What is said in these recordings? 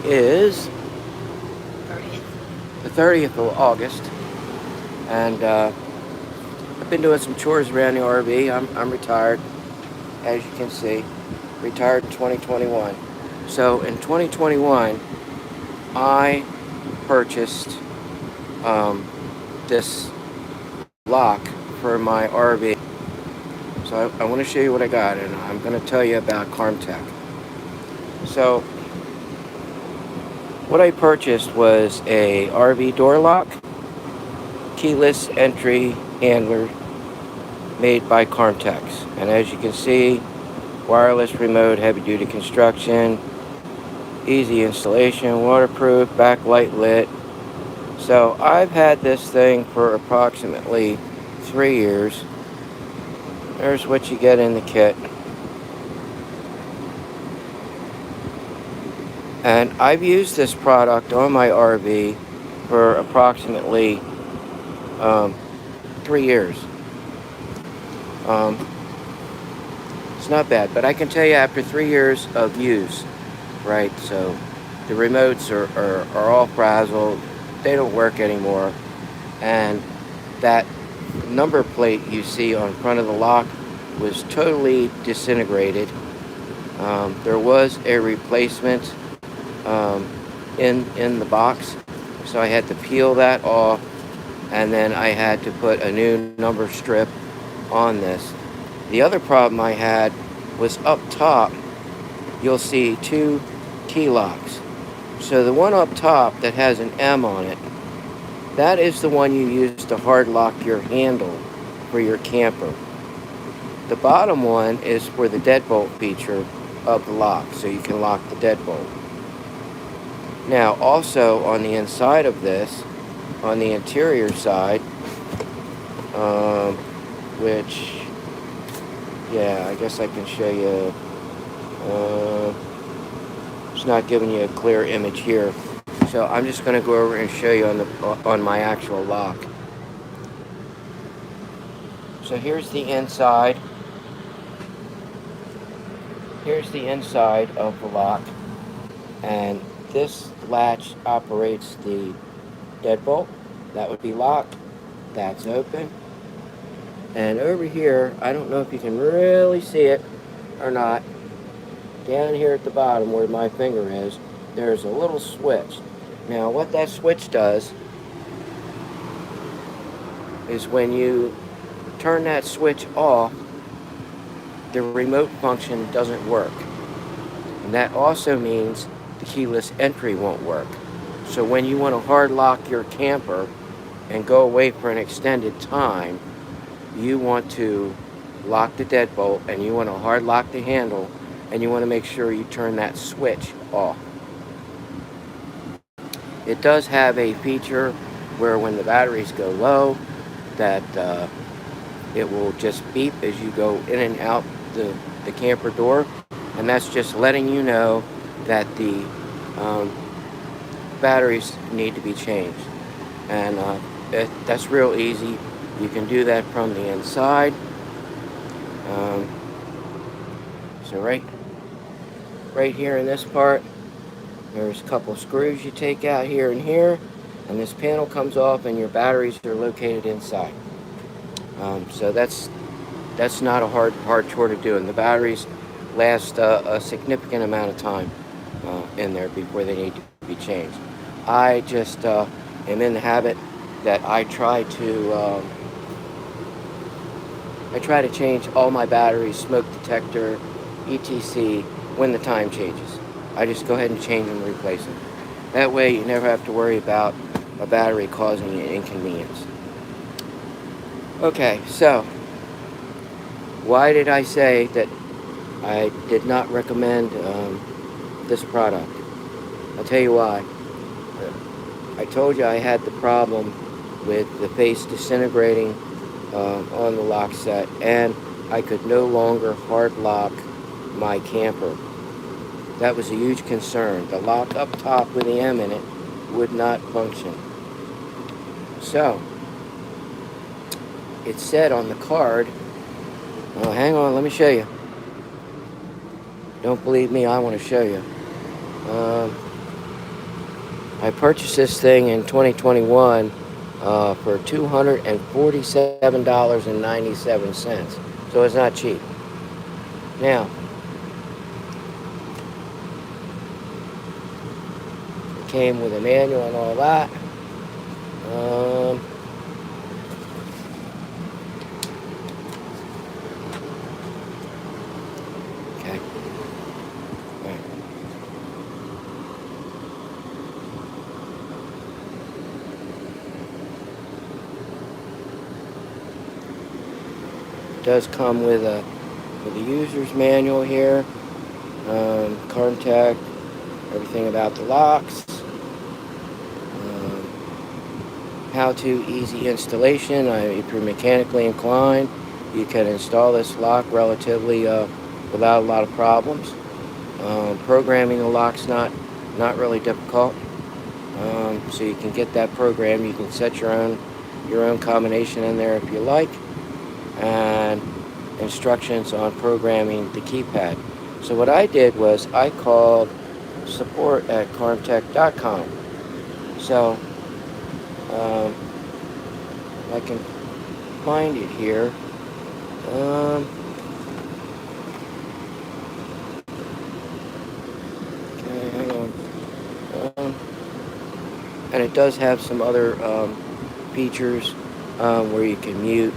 is 30th. the 30th of August, and I've been doing some chores around the RV. I'm retired, as you can see, retired in 2021. So in 2021, I purchased this lock for my RV. So I want to show you what I got, and I'm going to tell you about Carmtek. So what I purchased was a RV door lock, keyless entry handler made by Carmtek. And as you can see, wireless remote, heavy duty construction, easy installation, waterproof, backlight lit. So I've had this thing for approximately 3 years. There's what you get in the kit. And I've used this product on my RV for approximately um, 3 years. Um, it's not bad, but I can tell you after 3 years of use, right? So the remotes are all frazzled. They don't work anymore. And that number plate you see on front of the lock was totally disintegrated. There was a replacement um, in the box, so I had to peel that off, and then I had to put a new number strip on this. The other problem I had was up top. You'll see two key locks. So the one up top that has an M on it, that is the one you use to hard lock your handle for your camper. The bottom one is for the deadbolt feature of the lock, so you can lock the deadbolt. Now, also on the inside of this, on the interior side, which, yeah, I guess I can show you. It's not giving you a clear image here, so I'm just going to go over and show you on my actual lock. So here's the inside. Here's the inside of the lock, and this latch operates the deadbolt. That would be locked. That's open. And over here, I don't know if you can really see it or not, down here at the bottom where my finger is, there's a little switch. Now what that switch does is when you turn that switch off, the remote function doesn't work. And that also means the keyless entry won't work. So when you want to hard lock your camper and go away for an extended time, you want to lock the deadbolt and you want to hard lock the handle, and you want to make sure you turn that switch off. It does have a feature where when the batteries go low, that it will just beep as you go in and out the camper door, and that's just letting you know that the um, batteries need to be changed. And that's real easy. You can do that from the inside. Um, so right here in this part, there's a couple of screws you take out here and here, and this panel comes off, and your batteries are located inside. So that's not a hard chore to do, and the batteries last a significant amount of time in there before they need to be changed. I just am in the habit that I try to change all my batteries, smoke detector, etc. when the time changes. I just go ahead and change them and replace them. That way you never have to worry about a battery causing you inconvenience. Okay, so why did I say that I did not recommend this product? I'll tell you why. I told you I had the problem with the face disintegrating on the lock set, and I could no longer hard lock my camper. That was a huge concern. The lock up top with the M in it would not function. So, it said on the card, well, hang on, let me show you. Don't believe me, I want to show you. I purchased this thing in 2021 for $247.97. So it's not cheap. Now, it came with a manual and all that. Okay. Right. It does come with a user's manual here. Carmtek, everything about the locks. How-to easy installation. If you're mechanically inclined, you can install this lock relatively without a lot of problems. Programming the lock's not really difficult. So you can get that program. You can set your own combination in there if you like, and instructions on programming the keypad. So what I did was I called support at carmtek.com. So I can find it here. Okay, hang on. And it does have some other features where you can mute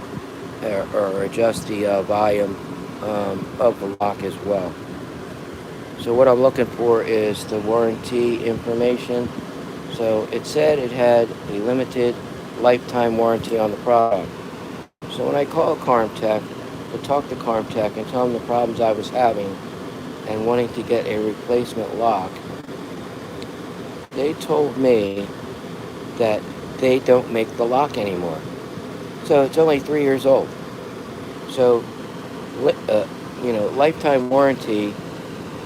or adjust the volume of the lock as well. So what I'm looking for is the warranty information. So it said it had a limited lifetime warranty on the product. So when I called Carmtek to talk to Carmtek and tell them the problems I was having and wanting to get a replacement lock, they told me that they don't make the lock anymore. So it's only 3 years old. So, lifetime warranty,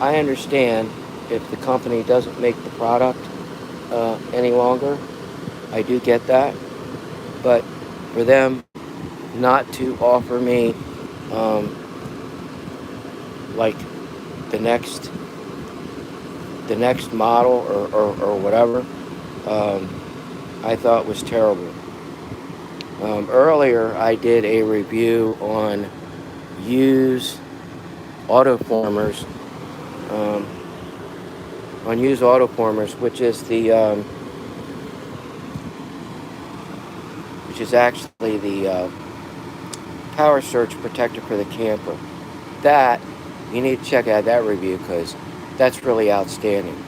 I understand if the company doesn't make the product any longer. I do get that. But for them not to offer me like the next model or whatever, I thought was terrible. Earlier I did a review on used autoformers, which is actually the power surge protector for the camper. That, you need to check out that review because that's really outstanding.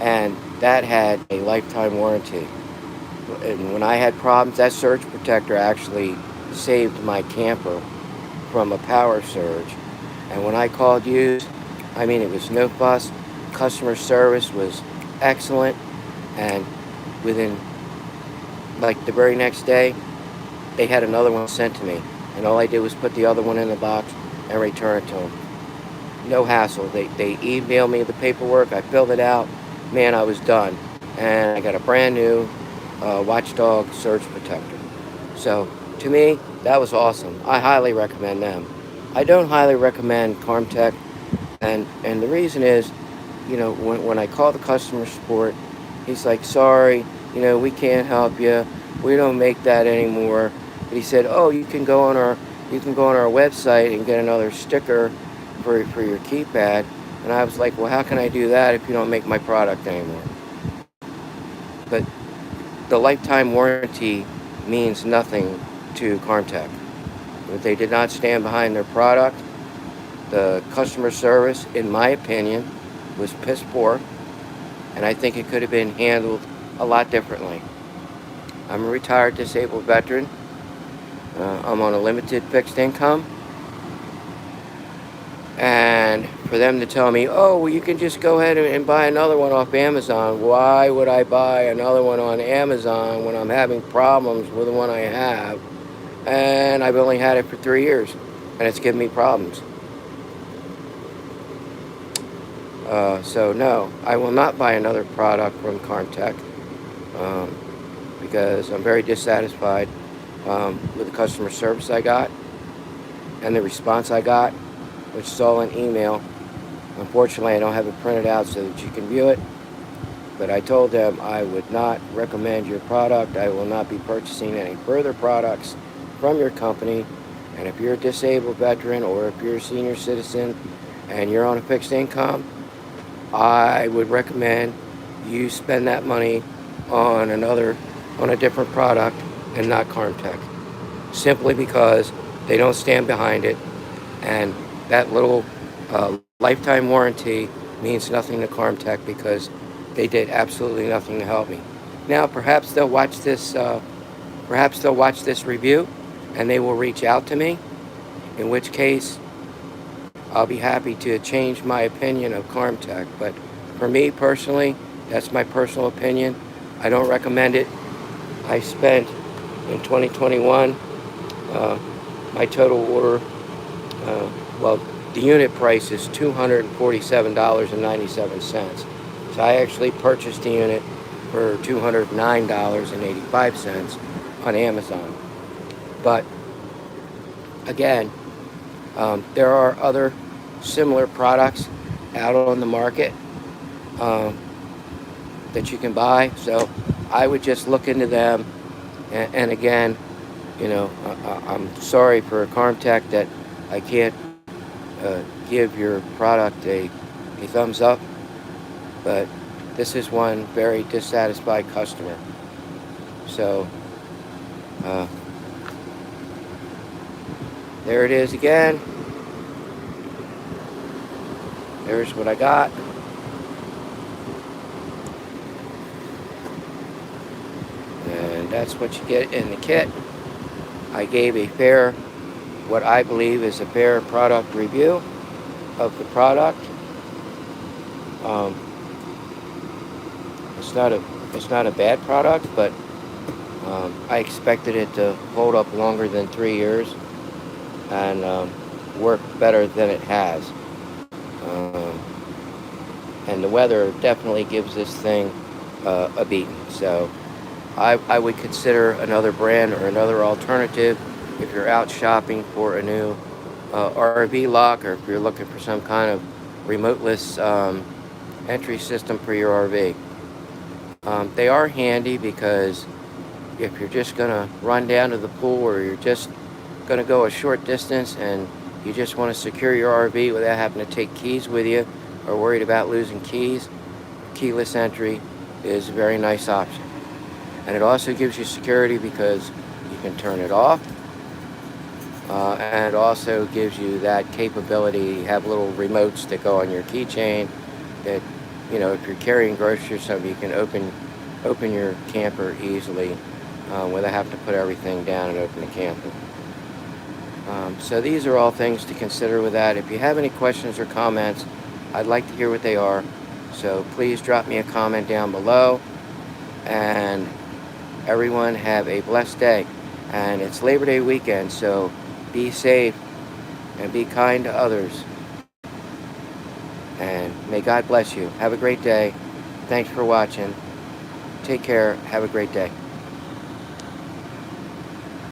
And that had a lifetime warranty. And when I had problems, that surge protector actually saved my camper from a power surge. And when I called used, it was no fuss. Customer service was excellent. And within the very next day, they had another one sent to me. And all I did was put the other one in the box and return it to them. No hassle. They emailed me the paperwork. I filled it out. Man, I was done. And I got a brand new Watchdog surge protector. So to me, that was awesome. I highly recommend them. I don't highly recommend Carmtek. And the reason is, when I call the customer support, he's like, sorry, we can't help you. We don't make that anymore. But he said, oh, you can go on our website and get another sticker for your keypad. And I was like, well, how can I do that if you don't make my product anymore? But the lifetime warranty means nothing to Carmtek. They did not stand behind their product. The customer service, in my opinion, was piss poor. And I think it could have been handled a lot differently. I'm a retired disabled veteran. I'm on a limited fixed income. And for them to tell me, oh, well, you can just go ahead and buy another one off Amazon. Why would I buy another one on Amazon when I'm having problems with the one I have? And I've only had it for 3 years, and it's given me problems. So no, I will not buy another product from Carmtek because I'm very dissatisfied with the customer service I got and the response I got, which is all in email. Unfortunately, I don't have it printed out so that you can view it. But I told them I would not recommend your product. I will not be purchasing any further products from your company. And if you're a disabled veteran or if you're a senior citizen and you're on a fixed income, I would recommend you spend that money on a different product and not Carmtek. Simply because they don't stand behind it, and that little lifetime warranty means nothing to Carmtek because they did absolutely nothing to help me. Now, perhaps they'll watch this. Perhaps they'll watch this review, and they will reach out to me. In which case, I'll be happy to change my opinion of Carmtek. But for me personally, that's my personal opinion. I don't recommend it. I spent in 2021 my total order. Well, the unit price is $247.97. So I actually purchased the unit for $209.85 on Amazon. But again, there are other similar products out on the market that you can buy. So I would just look into them. And again, I'm sorry for Carmtek that I can't give your product a thumbs up, but this is one very dissatisfied customer. So there it is again. There's what I got. And that's what you get in the kit. I gave what I believe is a fair product review of the product. It's not a bad product, but I expected it to hold up longer than 3 years and work better than it has. And the weather definitely gives this thing a beating. So I would consider another brand or another alternative if you're out shopping for a new RV lock, or if you're looking for some kind of remoteless entry system for your RV. They are handy because if you're just going to run down to the pool, or you're just going to go a short distance and you just want to secure your RV without having to take keys with you or worried about losing keys, keyless entry is a very nice option. And it also gives you security because you can turn it off. And it also gives you that capability. You have little remotes that go on your keychain that, if you're carrying groceries or something, you can open your camper easily without having to put everything down and open the camper. So these are all things to consider with that. If you have any questions or comments, I'd like to hear what they are. So please drop me a comment down below. And everyone have a blessed day. And it's Labor Day weekend, so be safe and be kind to others. And may God bless you. Have a great day. Thanks for watching. Take care. Have a great day.